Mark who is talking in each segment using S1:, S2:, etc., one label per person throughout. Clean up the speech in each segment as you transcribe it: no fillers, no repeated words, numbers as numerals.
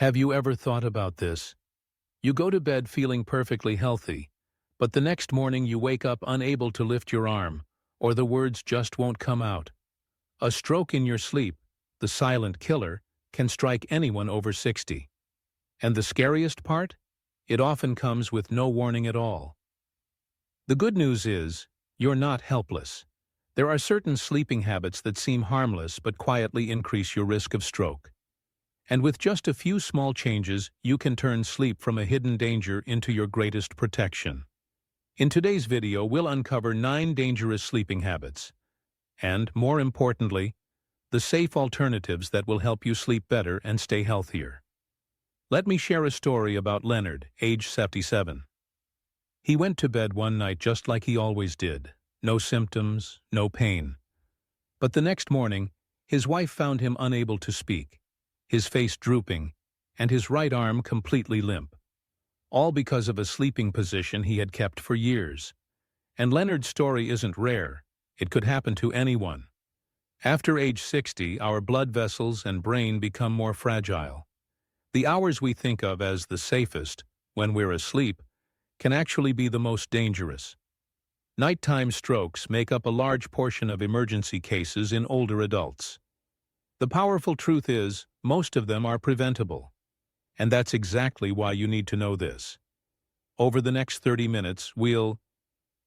S1: Have you ever thought about this? You go to bed feeling perfectly healthy, but the next morning you wake up unable to lift your arm, or the words just won't come out. A stroke in your sleep, the silent killer, can strike anyone over 60. And the scariest part? It often comes with no warning at all. The good news is, you're not helpless. There are certain sleeping habits that seem harmless but quietly increase your risk of stroke. And with just a few small changes, you can turn sleep from a hidden danger into your greatest protection. In today's video, we'll uncover 9 dangerous sleeping habits. And, more importantly, the safe alternatives that will help you sleep better and stay healthier. Let me share a story about Leonard, age 77. He went to bed one night just like he always did. No symptoms, no pain. But the next morning, his wife found him unable to speak, his face drooping, and his right arm completely limp. All because of a sleeping position he had kept for years. And Leonard's story isn't rare. It could happen to anyone. After age 60, our blood vessels and brain become more fragile. The hours we think of as the safest, when we're asleep, can actually be the most dangerous. Nighttime strokes make up a large portion of emergency cases in older adults. The powerful truth is, most of them are preventable. And that's exactly why you need to know this. Over the next 30 minutes, we'll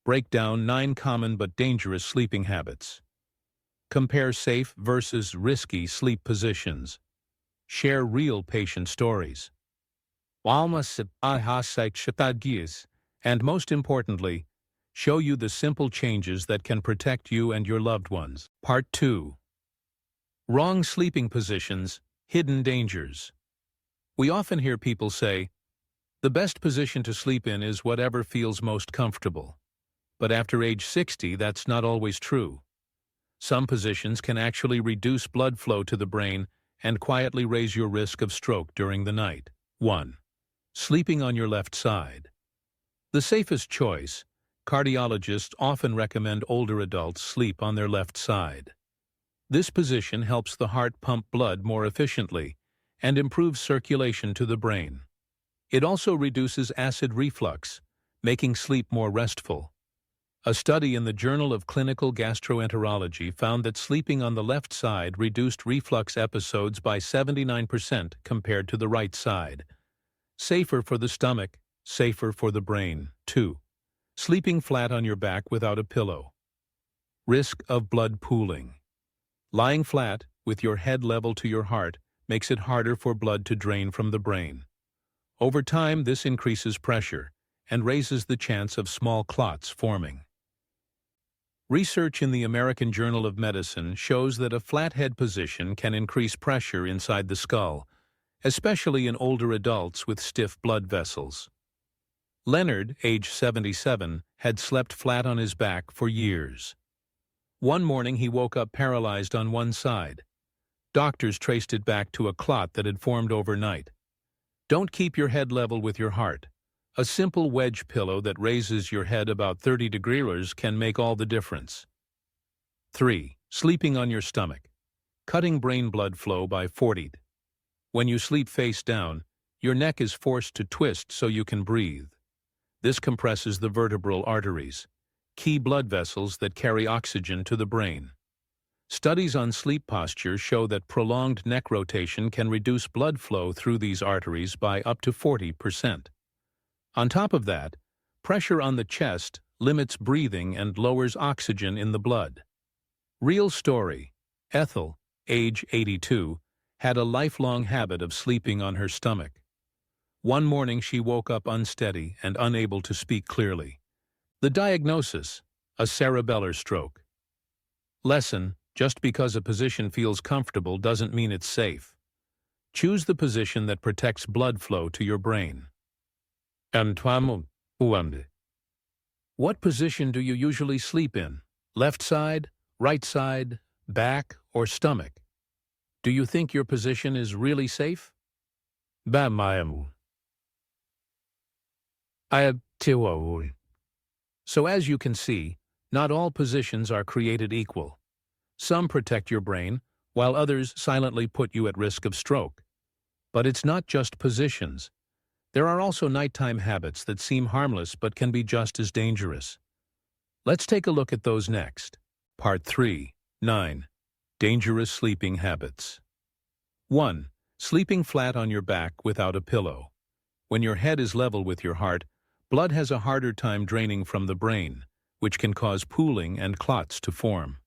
S1: break down 9 common but dangerous sleeping habits. Compare safe versus risky sleep positions. Share real patient stories. And most importantly, show you the simple changes that can protect you and your loved ones. Part 2. Wrong sleeping positions, hidden dangers. We often hear people say, the best position to sleep in is whatever feels most comfortable. But after age 60, that's not always true. Some positions can actually reduce blood flow to the brain and quietly raise your risk of stroke during the night. 1. Sleeping on your left side. The safest choice, cardiologists often recommend older adults sleep on their left side. This position helps the heart pump blood more efficiently and improves circulation to the brain. It also reduces acid reflux, making sleep more restful. A study in the Journal of Clinical Gastroenterology found that sleeping on the left side reduced reflux episodes by 79% compared to the right side. Safer for the stomach, safer for the brain. 2. Sleeping flat on your back without a pillow. Risk of blood pooling. Lying flat, with your head level to your heart, makes it harder for blood to drain from the brain. Over time, this increases pressure and raises the chance of small clots forming. Research in the American Journal of Medicine shows that a flat head position can increase pressure inside the skull, especially in older adults with stiff blood vessels. Leonard, age 77, had slept flat on his back for years. One morning he woke up paralyzed on one side. Doctors traced it back to a clot that had formed overnight. Don't keep your head level with your heart. A simple wedge pillow that raises your head about 30 degrees can make all the difference. 3. Sleeping on your stomach. Cutting brain blood flow by 40. When you sleep face down, your neck is forced to twist so you can breathe. This compresses the vertebral arteries, key blood vessels that carry oxygen to the brain. Studies on sleep posture show that prolonged neck rotation can reduce blood flow through these arteries by up to 40%. On top of that, pressure on the chest limits breathing and lowers oxygen in the blood. Real story. Ethel, age 82, had a lifelong habit of sleeping on her stomach. One morning she woke up unsteady and unable to speak clearly. The diagnosis: a cerebellar stroke. Lesson: just because a position feels comfortable doesn't mean it's safe. Choose the position that protects blood flow to your brain. What position do you usually sleep in? Left side, right side, back, or stomach? Do you think your position is really safe? So as you can see, not all positions are created equal. Some protect your brain, while others silently put you at risk of stroke. But it's not just positions. There are also nighttime habits that seem harmless but can be just as dangerous. Let's take a look at those next. Part 3. 9. Dangerous sleeping habits. 1. Sleeping flat on your back without a pillow. When your head is level with your heart, blood has a harder time draining from the brain, which can cause pooling and clots to form.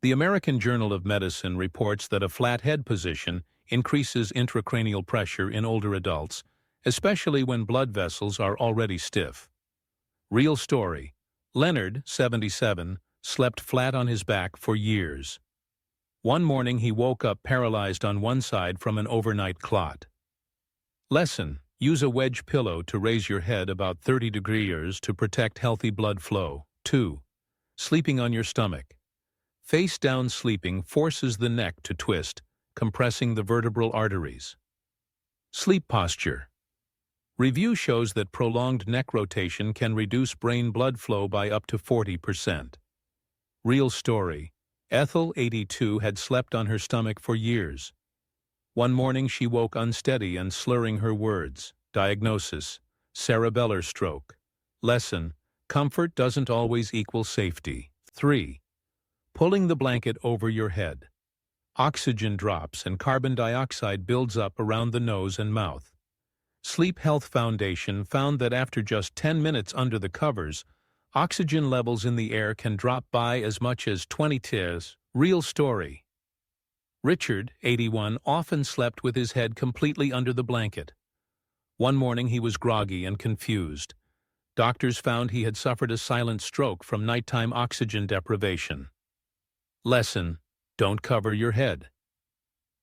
S1: The American Journal of Medicine reports that a flat head position increases intracranial pressure in older adults, especially when blood vessels are already stiff. Real story. Leonard, 77, slept flat on his back for years. One morning he woke up paralyzed on one side from an overnight clot. Lesson: use a wedge pillow to raise your head about 30 degrees to protect healthy blood flow. 2. Sleeping on your stomach. Face-down sleeping forces the neck to twist, compressing the vertebral arteries. Sleep posture. Review shows that prolonged neck rotation can reduce brain blood flow by up to 40%. Real story. Ethel, 82, had slept on her stomach for years. One morning she woke unsteady and slurring her words. Diagnosis: cerebellar stroke. Lesson: comfort doesn't always equal safety. 3. Pulling the blanket over your head. Oxygen drops and carbon dioxide builds up around the nose and mouth. Sleep Health Foundation found that after just 10 minutes under the covers, oxygen levels in the air can drop by as much as 20 tiers. Real story. Richard, 81, often slept with his head completely under the blanket. One morning he was groggy and confused. Doctors found he had suffered a silent stroke from nighttime oxygen deprivation. Lesson: don't cover your head.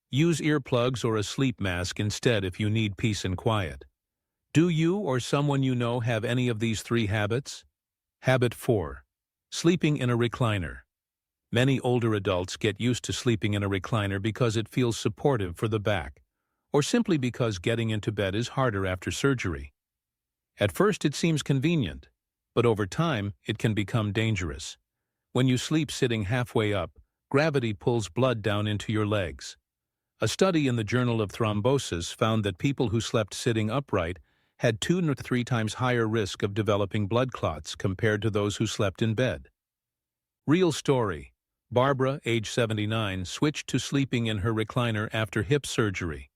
S1: Use earplugs or a sleep mask instead if you need peace and quiet. Do you or someone you know have any of these 3 habits? Habit 4. Sleeping in a recliner. Many older adults get used to sleeping in a recliner because it feels supportive for the back, or simply because getting into bed is harder after surgery. At first it seems convenient, but over time it can become dangerous. When you sleep sitting halfway up, gravity pulls blood down into your legs. A study in the Journal of Thrombosis found that people who slept sitting upright had 2 to 3 times higher risk of developing blood clots compared to those who slept in bed. Real story. Barbara, age 79, switched to sleeping in her recliner after hip surgery.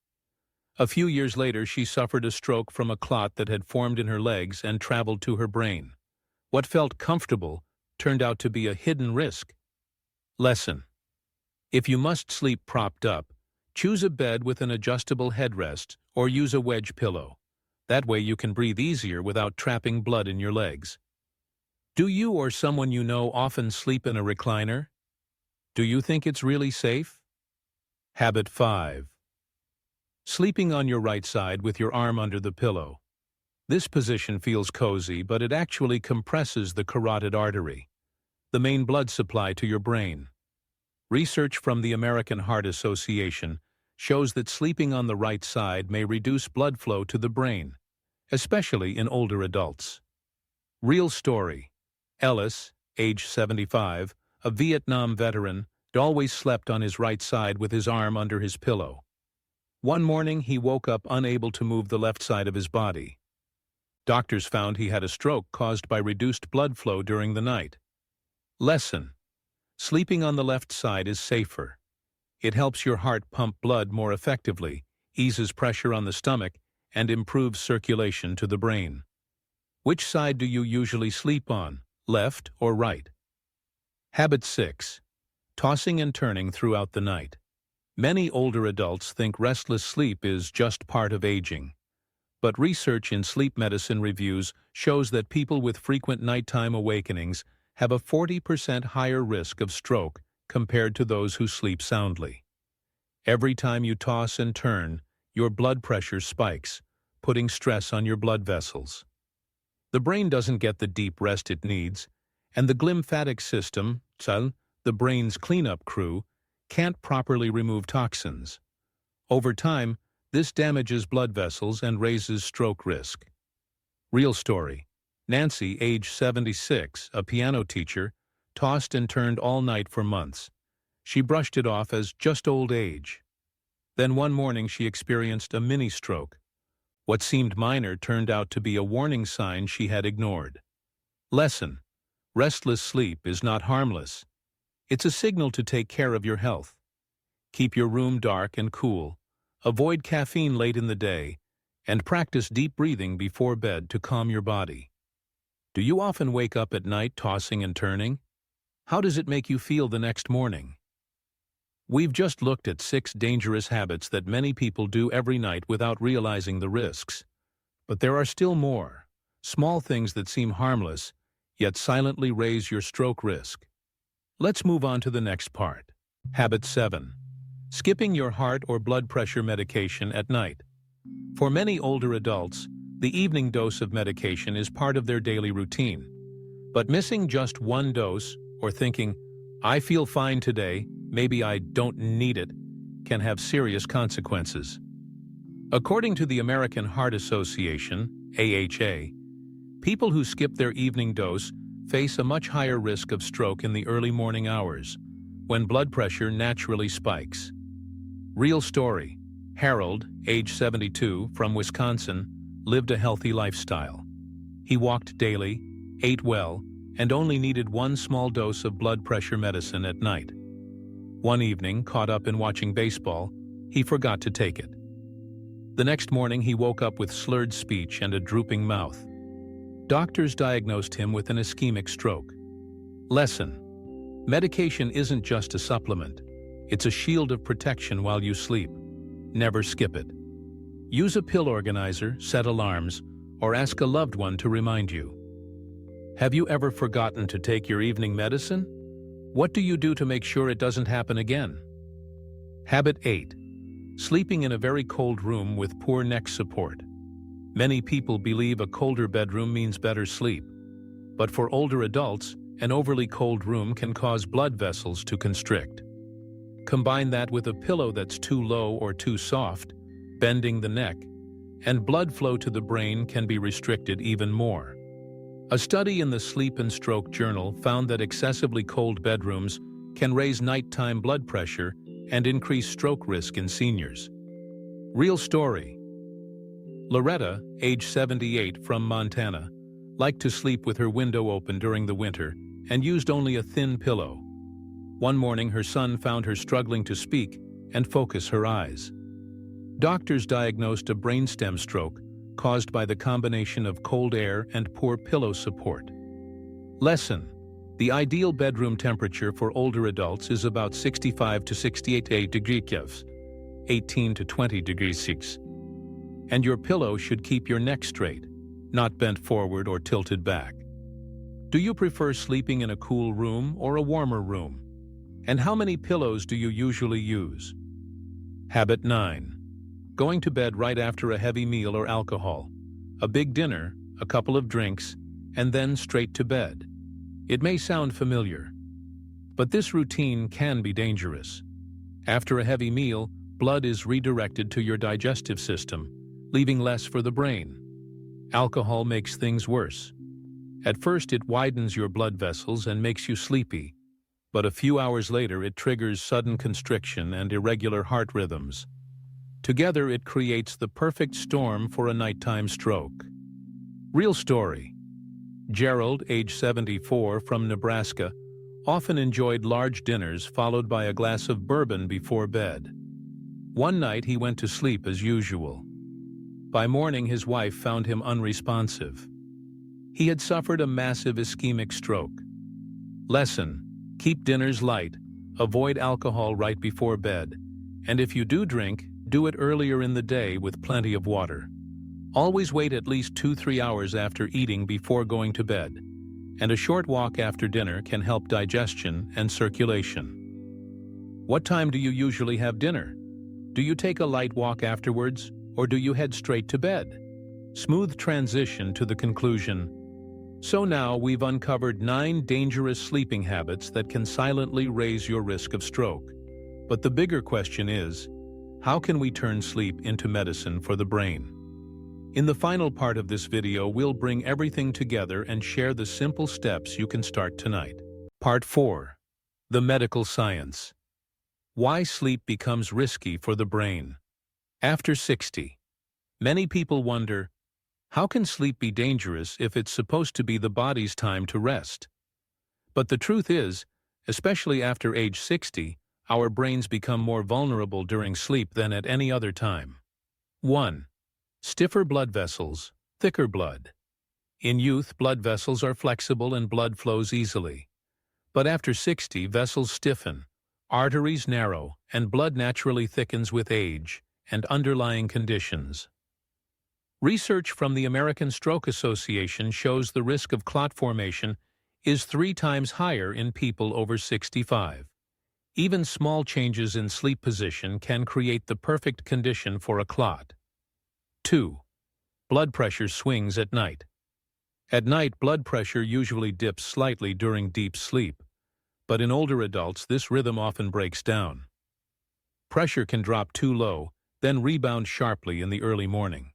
S1: A few years later, she suffered a stroke from a clot that had formed in her legs and traveled to her brain. What felt comfortable turned out to be a hidden risk. Lesson: if you must sleep propped up, choose a bed with an adjustable headrest or use a wedge pillow. That way you can breathe easier without trapping blood in your legs. Do you or someone you know often sleep in a recliner? Do you think it's really safe? Habit 5. Sleeping on your right side with your arm under the pillow. This position feels cozy, but it actually compresses the carotid artery, the main blood supply to your brain. Research from the American Heart Association shows that sleeping on the right side may reduce blood flow to the brain, especially in older adults. Real story. Ellis, age 75, a Vietnam veteran, always slept on his right side with his arm under his pillow. One morning he woke up unable to move the left side of his body. Doctors found he had a stroke caused by reduced blood flow during the night. Lesson: sleeping on the left side is safer. It helps your heart pump blood more effectively, eases pressure on the stomach, and improves circulation to the brain. Which side do you usually sleep on, left or right? Habit 6. Tossing and turning throughout the night. Many older adults think restless sleep is just part of aging. But research in sleep medicine reviews shows that people with frequent nighttime awakenings have a 40% higher risk of stroke compared to those who sleep soundly. Every time you toss and turn, your blood pressure spikes, putting stress on your blood vessels. The brain doesn't get the deep rest it needs, and the glymphatic system, the brain's cleanup crew, can't properly remove toxins. Over time, this damages blood vessels and raises stroke risk. Real story. Nancy, age 76, a piano teacher, tossed and turned all night for months. She brushed it off as just old age. Then one morning she experienced a mini-stroke. What seemed minor turned out to be a warning sign she had ignored. Lesson: restless sleep is not harmless. It's a signal to take care of your health. Keep your room dark and cool, avoid caffeine late in the day, and practice deep breathing before bed to calm your body. Do you often wake up at night tossing and turning? How does it make you feel the next morning? We've just looked at 6 dangerous habits that many people do every night without realizing the risks. But there are still more, small things that seem harmless, yet silently raise your stroke risk. Let's move on to the next part. Habit 7. Skipping your heart or blood pressure medication at night. For many older adults, the evening dose of medication is part of their daily routine. But missing just one dose, or thinking, "I feel fine today, maybe I don't need it," can have serious consequences. According to the American Heart Association, AHA, people who skip their evening dose face a much higher risk of stroke in the early morning hours, when blood pressure naturally spikes. Real story. Harold, age 72, from Wisconsin, lived a healthy lifestyle. He walked daily, ate well, and only needed one small dose of blood pressure medicine at night. One evening, caught up in watching baseball, he forgot to take it. The next morning, he woke up with slurred speech and a drooping mouth. Doctors diagnosed him with an ischemic stroke. Lesson: medication isn't just a supplement. It's a shield of protection while you sleep. Never skip it. Use a pill organizer, set alarms, or ask a loved one to remind you. Have you ever forgotten to take your evening medicine? What do you do to make sure it doesn't happen again? Habit 8. Sleeping in a very cold room with poor neck support. Many people believe a colder bedroom means better sleep. But for older adults, an overly cold room can cause blood vessels to constrict. Combine that with a pillow that's too low or too soft, bending the neck, and blood flow to the brain can be restricted even more. A study in the Sleep and Stroke Journal found that excessively cold bedrooms can raise nighttime blood pressure and increase stroke risk in seniors. Real story. Loretta, age 78, from Montana, liked to sleep with her window open during the winter and used only a thin pillow. One morning, her son found her struggling to speak and focus her eyes. Doctors diagnosed a brainstem stroke caused by the combination of cold air and poor pillow support. Lesson: the ideal bedroom temperature for older adults is about 65 to 68 degrees Celsius, 18 to 20 degrees Celsius. And your pillow should keep your neck straight, not bent forward or tilted back. Do you prefer sleeping in a cool room or a warmer room? And how many pillows do you usually use? Habit 9. Going to bed right after a heavy meal or alcohol. A big dinner, a couple of drinks, and then straight to bed. It may sound familiar, but this routine can be dangerous. After a heavy meal, blood is redirected to your digestive system, leaving less for the brain. Alcohol makes things worse. At first, it widens your blood vessels and makes you sleepy, but a few hours later it triggers sudden constriction and irregular heart rhythms. Together, it creates the perfect storm for a nighttime stroke. Real story. Gerald, age 74, from Nebraska, often enjoyed large dinners followed by a glass of bourbon before bed. One night he went to sleep as usual. By morning, his wife found him unresponsive. He had suffered a massive ischemic stroke. Lesson: keep dinners light, avoid alcohol right before bed, and if you do drink, do it earlier in the day with plenty of water. Always wait at least 2-3 hours after eating before going to bed, and a short walk after dinner can help digestion and circulation. What time do you usually have dinner? Do you take a light walk afterwards, or do you head straight to bed? Smooth transition to the conclusion. So now we've uncovered 9 dangerous sleeping habits that can silently raise your risk of stroke. But the bigger question is, how can we turn sleep into medicine for the brain? In the final part of this video, we'll bring everything together and share the simple steps you can start tonight. Part 4. The Medical Science. Why sleep becomes risky for the brain. After 60, many people wonder, how can sleep be dangerous if it's supposed to be the body's time to rest? But the truth is, especially after age 60, our brains become more vulnerable during sleep than at any other time. 1. Stiffer blood vessels, thicker blood. In youth, blood vessels are flexible and blood flows easily. But after 60, vessels stiffen, arteries narrow, and blood naturally thickens with age and underlying conditions. Research from the American Stroke Association shows the risk of clot formation is 3 times higher in people over 65. Even small changes in sleep position can create the perfect condition for a clot. 2. Blood pressure swings at night. At night, blood pressure usually dips slightly during deep sleep, but in older adults, this rhythm often breaks down. Pressure can drop too low, then rebound sharply in the early morning.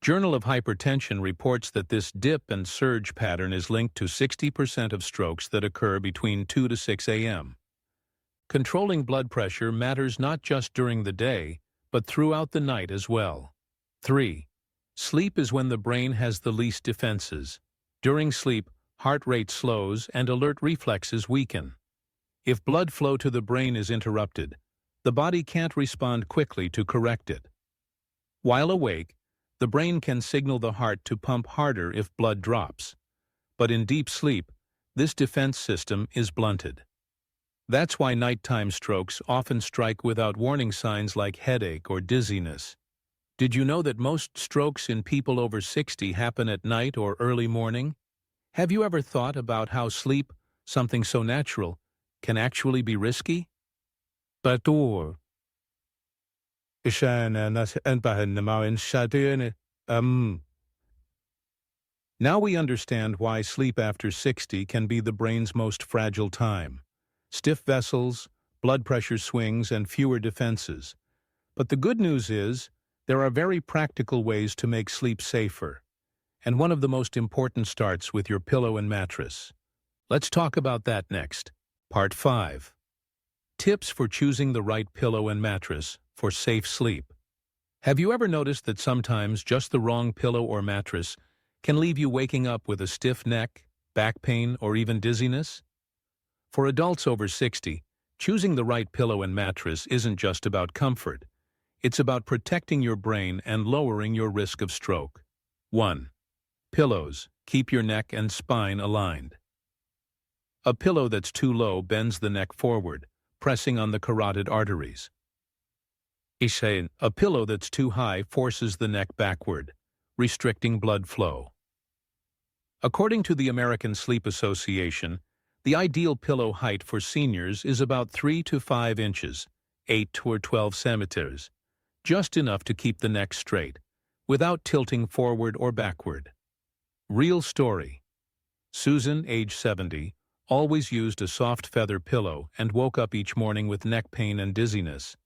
S1: Journal of Hypertension reports that this dip and surge pattern is linked to 60% of strokes that occur between 2 to 6 a.m. Controlling blood pressure matters not just during the day, but throughout the night as well. 3. Sleep is when the brain has the least defenses. During sleep, heart rate slows and alert reflexes weaken. If blood flow to the brain is interrupted, the body can't respond quickly to correct it. While awake, the brain can signal the heart to pump harder if blood drops. But in deep sleep, this defense system is blunted. That's why nighttime strokes often strike without warning signs like headache or dizziness. Did you know that most strokes in people over 60 happen at night or early morning? Have you ever thought about how sleep, something so natural, can actually be risky? Now we understand why sleep after 60 can be the brain's most fragile time. Stiff vessels, blood pressure swings, and fewer defenses. But the good news is, there are very practical ways to make sleep safer. And one of the most important starts with your pillow and mattress. Let's talk about that next. Part 5. Tips for choosing the right pillow and mattress for safe sleep. Have you ever noticed that sometimes just the wrong pillow or mattress can leave you waking up with a stiff neck, back pain, or even dizziness? For adults over 60, choosing the right pillow and mattress isn't just about comfort. It's about protecting your brain and lowering your risk of stroke. 1. Pillows. Keep your neck and spine aligned. A pillow that's too low bends the neck forward, pressing on the carotid arteries. A pillow that's too high forces the neck backward, restricting blood flow. According to the American Sleep Association, the ideal pillow height for seniors is about 3 to 5 inches, 8 or 12 centimeters, just enough to keep the neck straight, without tilting forward or backward. Real story. Susan, age 70, always used a soft feather pillow and woke up each morning with neck pain and dizziness.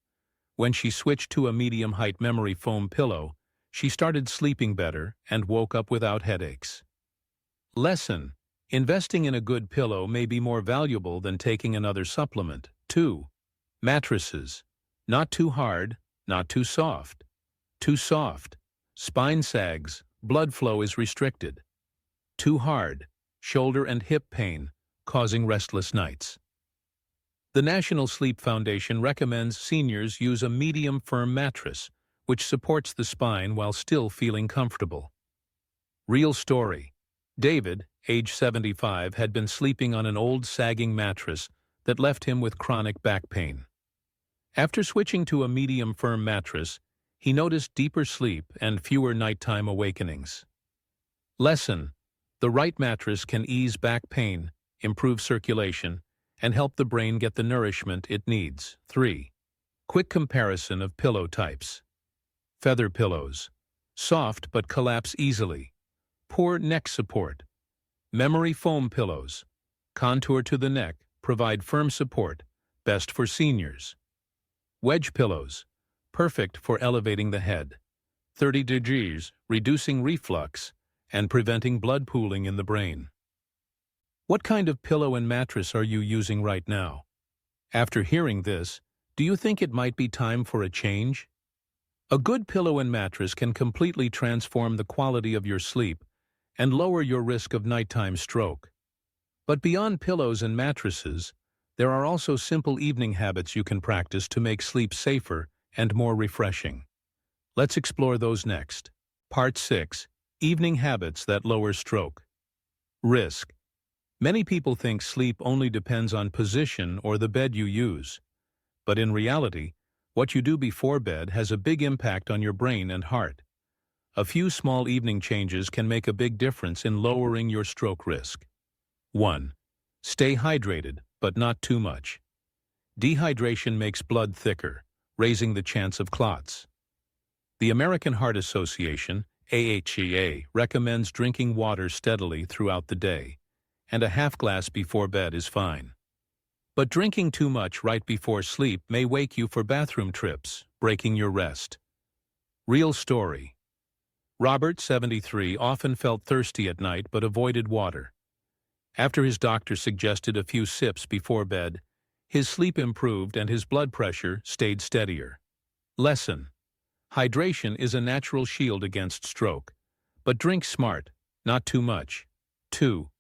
S1: When she switched to a medium-height memory foam pillow, she started sleeping better and woke up without headaches. Lesson: investing in a good pillow may be more valuable than taking another supplement. 2. Mattresses. Not too hard, not too soft. Too soft. Spine sags, blood flow is restricted. Too hard. Shoulder and hip pain, causing restless nights. The National Sleep Foundation recommends seniors use a medium firm mattress, which supports the spine while still feeling comfortable. Real story. David, age 75, had been sleeping on an old sagging mattress that left him with chronic back pain. After switching to a medium firm mattress, he noticed deeper sleep and fewer nighttime awakenings. Lesson: the right mattress can ease back pain, improve circulation, and help the brain get the nourishment it needs. 3. Quick comparison of pillow types. Feather pillows. Soft but collapse easily. Poor neck support. Memory foam pillows. Contour to the neck, provide firm support, best for seniors. Wedge pillows. Perfect for elevating the head. 30 degrees, reducing reflux, and preventing blood pooling in the brain. What kind of pillow and mattress are you using right now? After hearing this, Do you think it might be time for a change? A good pillow and mattress can completely transform the quality of your sleep and lower your risk of nighttime stroke. But beyond pillows and mattresses, there are also simple evening habits you can practice to make sleep safer and more refreshing. Let's explore those next. Part 6. Evening Habits that Lower Stroke. Risk. Many people think sleep only depends on position or the bed you use. But in reality, what you do before bed has a big impact on your brain and heart. A few small evening changes can make a big difference in lowering your stroke risk. 1. Stay hydrated, but not too much. Dehydration makes blood thicker, raising the chance of clots. The American Heart Association, AHA, recommends drinking water steadily throughout the day, and a half glass before bed is fine. But drinking too much right before sleep may wake you for bathroom trips, breaking your rest. Real story. Robert, 73, often felt thirsty at night but avoided water. After his doctor suggested a few sips before bed, his sleep improved and his blood pressure stayed steadier. Lesson. Hydration is a natural shield against stroke, but drink smart, not too much. 2.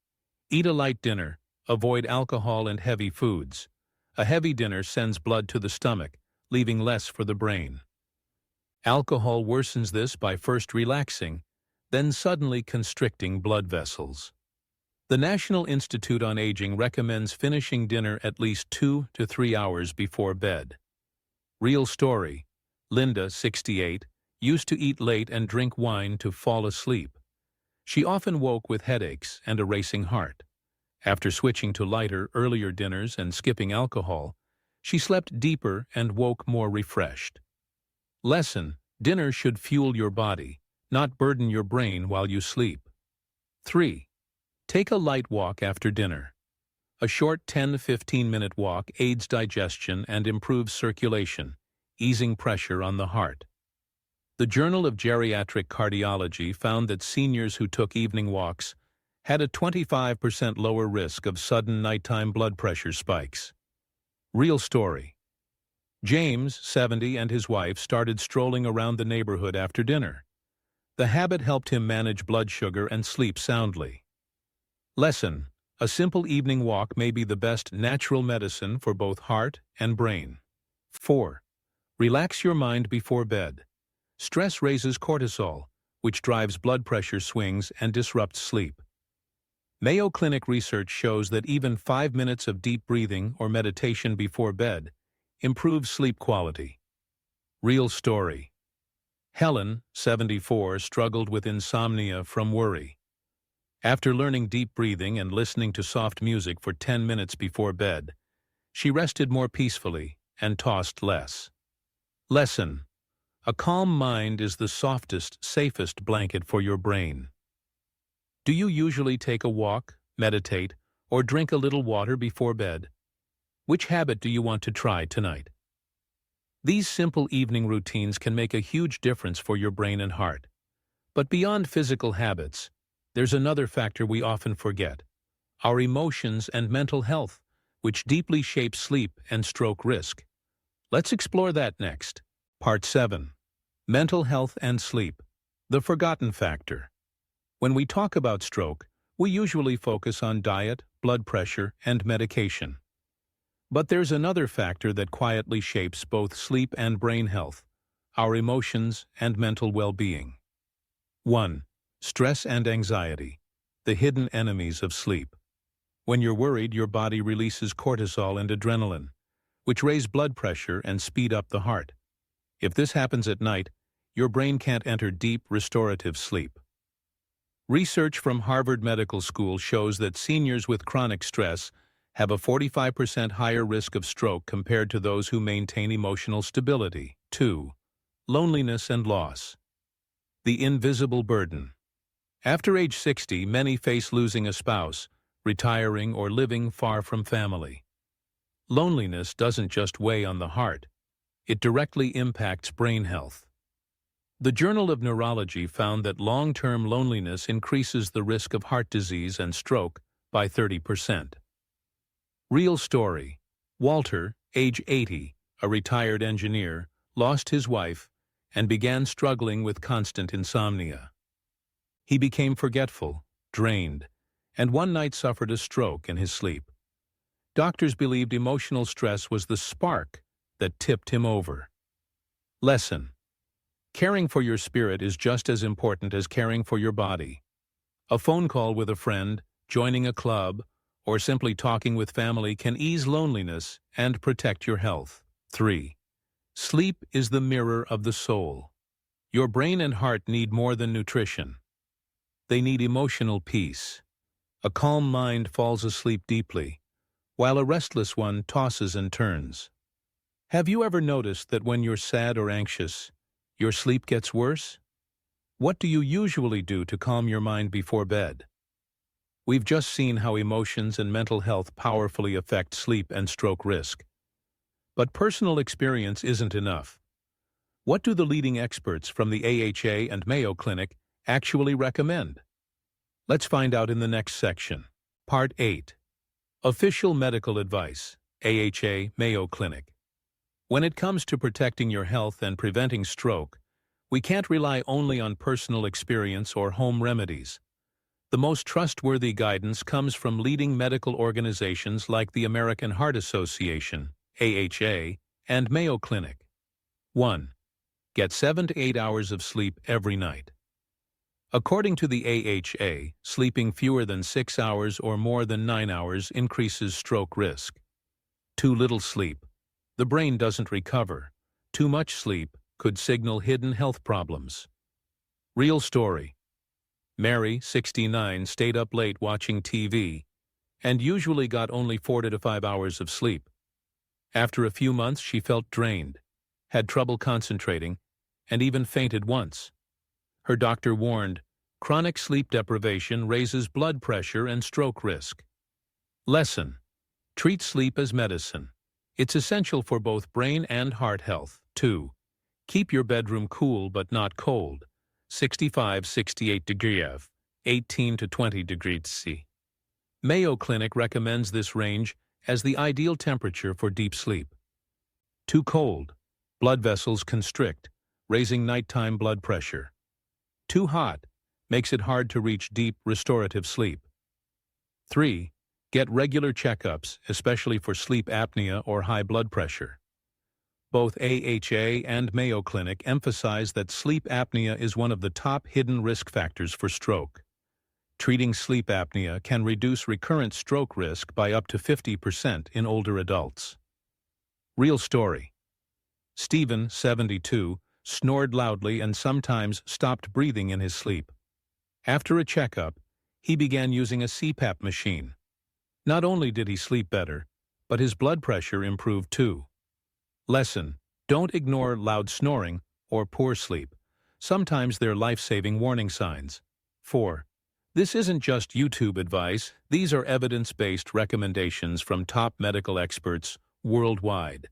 S1: Eat a light dinner. Avoid alcohol and heavy foods. A heavy dinner sends blood to the stomach, leaving less for the brain. Alcohol worsens this by first relaxing, then suddenly constricting blood vessels. The National Institute on Aging recommends finishing dinner at least 2 to 3 hours before bed. Real story. Linda, 68, used to eat late and drink wine to fall asleep. She often woke with headaches and a racing heart. After switching to lighter, earlier dinners and skipping alcohol, she slept deeper and woke more refreshed. Lesson. Dinner should fuel your body, not burden your brain while you sleep. 3. Take a light walk after dinner. A short 10-15-minute walk aids digestion and improves circulation, easing pressure on the heart. The Journal of Geriatric Cardiology found that seniors who took evening walks had a 25% lower risk of sudden nighttime blood pressure spikes. Real story. James, 70, and his wife started strolling around the neighborhood after dinner. The habit helped him manage blood sugar and sleep soundly. Lesson. A simple evening walk may be the best natural medicine for both heart and brain. 4. Relax your mind before bed. Stress raises cortisol, which drives blood pressure swings and disrupts sleep. Mayo Clinic research shows that even 5 minutes of deep breathing or meditation before bed improves sleep quality. Real story. Helen, 74, struggled with insomnia from worry. After learning deep breathing and listening to soft music for 10 minutes before bed, she rested more peacefully and tossed less. Lesson. A calm mind is the softest, safest blanket for your brain. Do you usually take a walk, meditate, or drink a little water before bed? Which habit do you want to try tonight? These simple evening routines can make a huge difference for your brain and heart. But beyond physical habits, there's another factor we often forget: our emotions and mental health, which deeply shape sleep and stroke risk. Let's explore that next. Part 7. Mental Health and Sleep. The Forgotten Factor. When we talk about stroke, we usually focus on diet, blood pressure, and medication. But there's another factor that quietly shapes both sleep and brain health: our emotions and mental well-being. 1. Stress and anxiety, the hidden enemies of sleep. When you're worried, your body releases cortisol and adrenaline, which raise blood pressure and speed up the heart. If this happens at night, your brain can't enter deep, restorative sleep. Research from Harvard Medical School shows that seniors with chronic stress have a 45% higher risk of stroke compared to those who maintain emotional stability. 2. Loneliness and loss. The invisible burden. After age 60, many face losing a spouse, retiring, or living far from family. Loneliness doesn't just weigh on the heart. It directly impacts brain health. The Journal of Neurology found that long-term loneliness increases the risk of heart disease and stroke by 30%. Real story. Walter, age 80, a retired engineer, lost his wife and began struggling with constant insomnia. He became forgetful, drained, and one night suffered a stroke in his sleep. Doctors believed emotional stress was the spark that tipped him over. Lesson: caring for your spirit is just as important as caring for your body. A phone call with a friend, joining a club, or simply talking with family can ease loneliness and protect your health. 3. Sleep is the mirror of the soul. Your brain and heart need more than nutrition. They need emotional peace. A calm mind falls asleep deeply, while a restless one tosses and turns. Have you ever noticed that when you're sad or anxious, your sleep gets worse? What do you usually do to calm your mind before bed? We've just seen how emotions and mental health powerfully affect sleep and stroke risk. But personal experience isn't enough. What do the leading experts from the AHA and Mayo Clinic actually recommend? Let's find out in the next section. Part 8. Official Medical Advice, AHA Mayo Clinic. When it comes to protecting your health and preventing stroke, we can't rely only on personal experience or home remedies. The most trustworthy guidance comes from leading medical organizations like the American Heart Association, AHA, and Mayo Clinic. 1. Get 7 to 8 hours of sleep every night. According to the AHA, sleeping fewer than 6 hours or more than 9 hours increases stroke risk. Too little sleep. The brain doesn't recover. Too much sleep could signal hidden health problems. Real story. Mary, 69, stayed up late watching TV and usually got only 4 to 5 hours of sleep. After a few months, she felt drained, had trouble concentrating, and even fainted once. Her doctor warned, chronic sleep deprivation raises blood pressure and stroke risk. Lesson: treat sleep as medicine. It's essential for both brain and heart health. 2. Keep your bedroom cool but not cold. 65-68 degrees F, 18 to 20 degrees C. Mayo Clinic recommends this range as the ideal temperature for deep sleep. Too cold, blood vessels constrict, raising nighttime blood pressure. Too hot, makes it hard to reach deep, restorative sleep. 3. Get regular checkups, especially for sleep apnea or high blood pressure. Both AHA and Mayo Clinic emphasize that sleep apnea is one of the top hidden risk factors for stroke. Treating sleep apnea can reduce recurrent stroke risk by up to 50% in older adults. Real story. Stephen, 72, snored loudly and sometimes stopped breathing in his sleep. After a checkup, he began using a CPAP machine. Not only did he sleep better, but his blood pressure improved too. Lesson: don't ignore loud snoring or poor sleep. Sometimes they're life-saving warning signs. 4. This isn't just YouTube advice, these are evidence-based recommendations from top medical experts worldwide.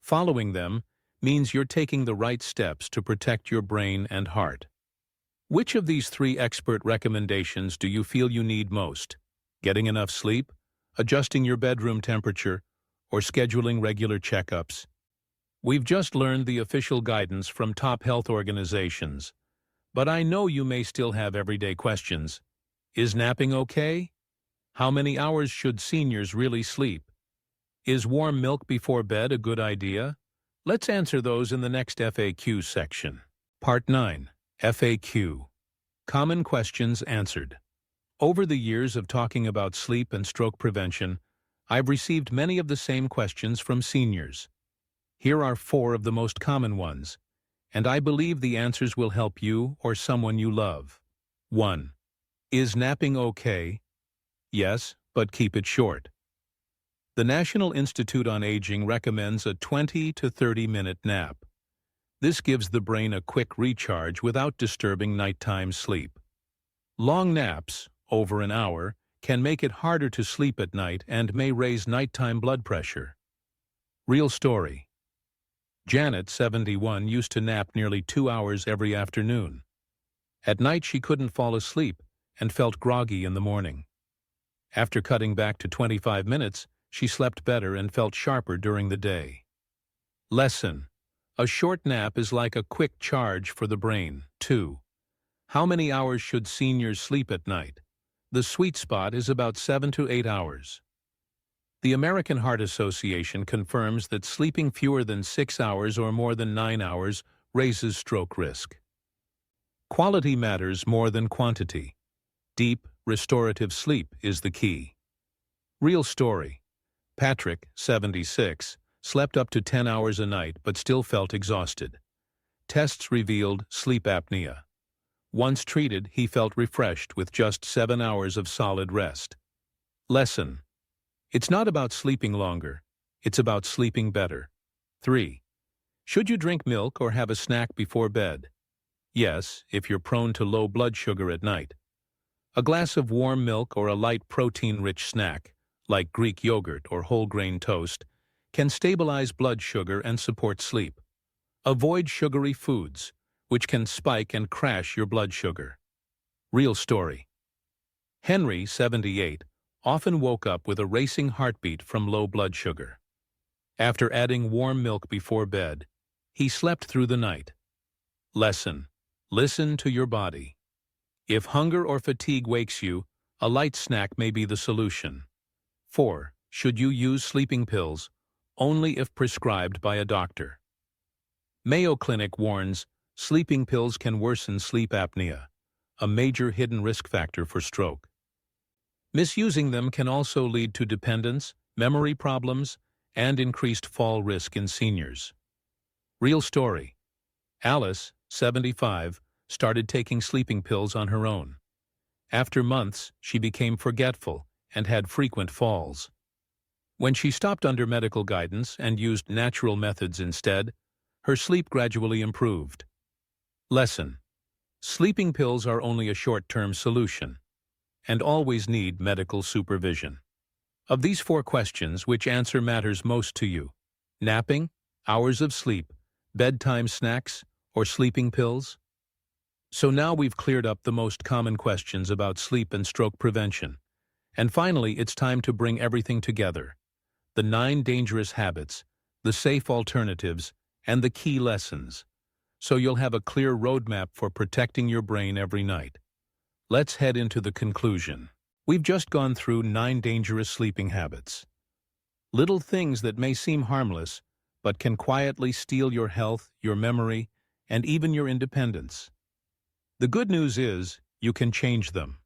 S1: Following them means you're taking the right steps to protect your brain and heart. Which of these 3 expert recommendations do you feel you need most? Getting enough sleep, adjusting your bedroom temperature, or scheduling regular checkups? We've just learned the official guidance from top health organizations, but I know you may still have everyday questions. Is napping okay? How many hours should seniors really sleep? Is warm milk before bed a good idea? Let's answer those in the next FAQ section. Part 9. FAQ. Common questions answered. Over the years of talking about sleep and stroke prevention, I've received many of the same questions from seniors. Here are 4 of the most common ones, and I believe the answers will help you or someone you love. 1. Is napping okay? Yes, but keep it short. The National Institute on Aging recommends a 20 to 30-minute nap. This gives the brain a quick recharge without disturbing nighttime sleep. Long naps, over an hour, can make it harder to sleep at night and may raise nighttime blood pressure. Real story. Janet, 71, used to nap nearly 2 hours every afternoon. At night she couldn't fall asleep and felt groggy in the morning. After cutting back to 25 minutes, she slept better and felt sharper during the day. Lesson: a short nap is like a quick charge for the brain. 2. How many hours should seniors sleep at night? The sweet spot is about 7 to 8 hours. The American Heart Association confirms that sleeping fewer than 6 hours or more than 9 hours raises stroke risk. Quality matters more than quantity. Deep, restorative sleep is the key. Real story. Patrick, 76, slept up to 10 hours a night but still felt exhausted. Tests revealed sleep apnea. Once treated, he felt refreshed with just 7 hours of solid rest. Lesson: it's not about sleeping longer, it's about sleeping better. 3. Should you drink milk or have a snack before bed? Yes, if you're prone to low blood sugar at night. A glass of warm milk or a light protein-rich snack, like Greek yogurt or whole grain toast, can stabilize blood sugar and support sleep. Avoid sugary foods, which can spike and crash your blood sugar. Real story. Henry, 78, often woke up with a racing heartbeat from low blood sugar. After adding warm milk before bed, he slept through the night. Lesson: listen to your body. If hunger or fatigue wakes you, a light snack may be the solution. 4. Should you use sleeping pills? Only if prescribed by a doctor. Mayo Clinic warns sleeping pills can worsen sleep apnea, a major hidden risk factor for stroke. Misusing them can also lead to dependence, memory problems, and increased fall risk in seniors. Real story. Alice, 75, started taking sleeping pills on her own. After months, she became forgetful and had frequent falls. When she stopped under medical guidance and used natural methods instead, her sleep gradually improved. Lesson: sleeping pills are only a short-term solution and always need medical supervision. Of these 4 questions, which answer matters most to you? Napping, hours of sleep, bedtime snacks, or sleeping pills? So now we've cleared up the most common questions about sleep and stroke prevention. And finally, it's time to bring everything together: the 9 dangerous habits, the safe alternatives, and the key lessons, so you'll have a clear roadmap for protecting your brain every night. Let's head into the conclusion. We've just gone through 9 dangerous sleeping habits. Little things that may seem harmless, but can quietly steal your health, your memory, and even your independence. The good news is, you can change them.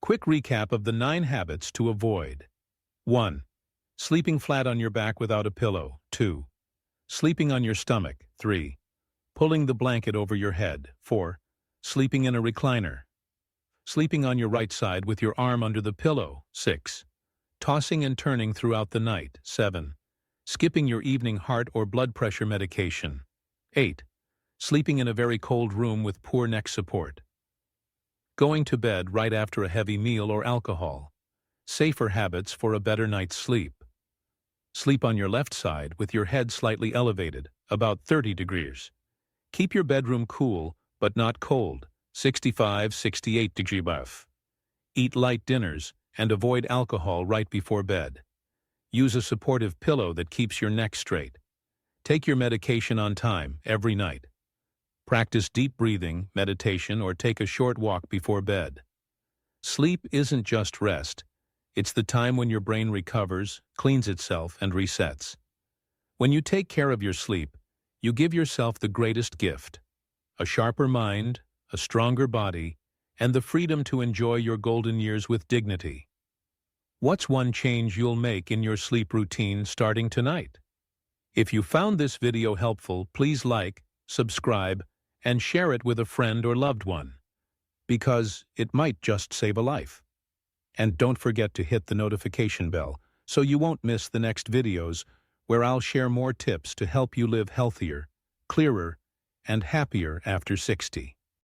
S1: Quick recap of the 9 habits to avoid. 1. Sleeping flat on your back without a pillow. 2. Sleeping on your stomach. 3. Pulling the blanket over your head. 4. Sleeping in a recliner. Sleeping on your right side with your arm under the pillow. 6. Tossing and turning throughout the night. 7. Skipping your evening heart or blood pressure medication. 8. Sleeping in a very cold room with poor neck support. Going to bed right after a heavy meal or alcohol. Safer habits for a better night's sleep. Sleep on your left side with your head slightly elevated, about 30 degrees. Keep your bedroom cool, but not cold, 65-68 degree buff. Eat light dinners and avoid alcohol right before bed. Use a supportive pillow that keeps your neck straight. Take your medication on time every night. Practice deep breathing, meditation, or take a short walk before bed. Sleep isn't just rest. It's the time when your brain recovers, cleans itself, and resets. When you take care of your sleep, you give yourself the greatest gift: a sharper mind, a stronger body, and the freedom to enjoy your golden years with dignity. What's one change you'll make in your sleep routine starting tonight? If you found this video helpful, please like, subscribe, and share it with a friend or loved one, because it might just save a life. And don't forget to hit the notification bell so you won't miss the next videos where I'll share more tips to help you live healthier, clearer, and happier after 60.